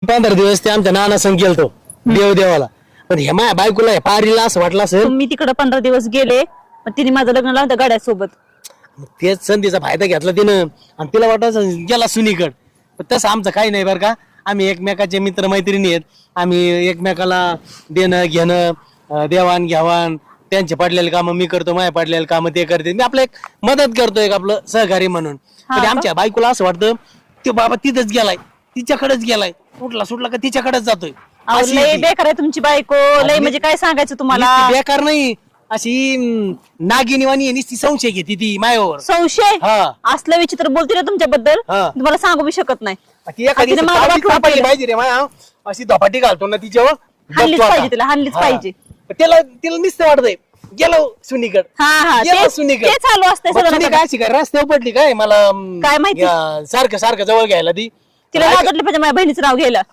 15 दिवस ते आमच्या नाना संग गेलतो देवाला. पण हे माझ्या बायकोला हे पारीला असं वाटलं असेल. मी तिकडे 15 दिवस गेले पण तिने माझं लग्न लावलं गाड्यासोबत. तेच संधीचा फायदा घेतला तिनं आणि तिला वाटायचं गेला सुनीकड. पण तसं आमचं काही नाही बरं का. आम्ही एकमेकाचे मित्र मैत्रिणी आहेत. आम्ही एकमेकाला देणं घेणं देवाण घ्यावान त्यांचे पडलेले काम मी करतो माझ्या पडलेले काम ते करते. मी आपलं एक मदत करतो एक आपलं सहकारी म्हणून. पण आमच्या बायकोला असं वाटतं ते बाबा तिथंच गेलाय तिच्याकडेच गेलाय उठला सुटला का तिच्याकडेच जातोय. अशी लय बेकार आहे तुमची बायको. लय म्हणजे काय सांगायचं तुम्हाला. नुसती बेकार नाही अशी नागिनीवाणी नुसती संशय घेते ती मायावर. संशय हा. असलं विचित्र बोलते ना तुमच्याबद्दल हा. तुम्हाला सांगू बी शकत नाही. ती एखादी तिने मला सावलीच वाटलं सापडली पाहिजे रे माया. अशी धपाटी घालतो ना तिच्यावर हाणलीच बघतो आता. पाहिजे तिला हाणलीच हा. पाहिजे. तिला तिला नुसतं वाटतंय गेलो सुनीकड हा हा गेलो सुनीकड. ते चालू असतंय मग सुनी सगळं. काय शिकाय रस्त्यावर पडली काय मला काय माहिती? सारखं सारखं जवळ घ्यायला ती. तिला लाज वाटली पाहिजे माझ्या बहिणीचं नाव घ्यायला.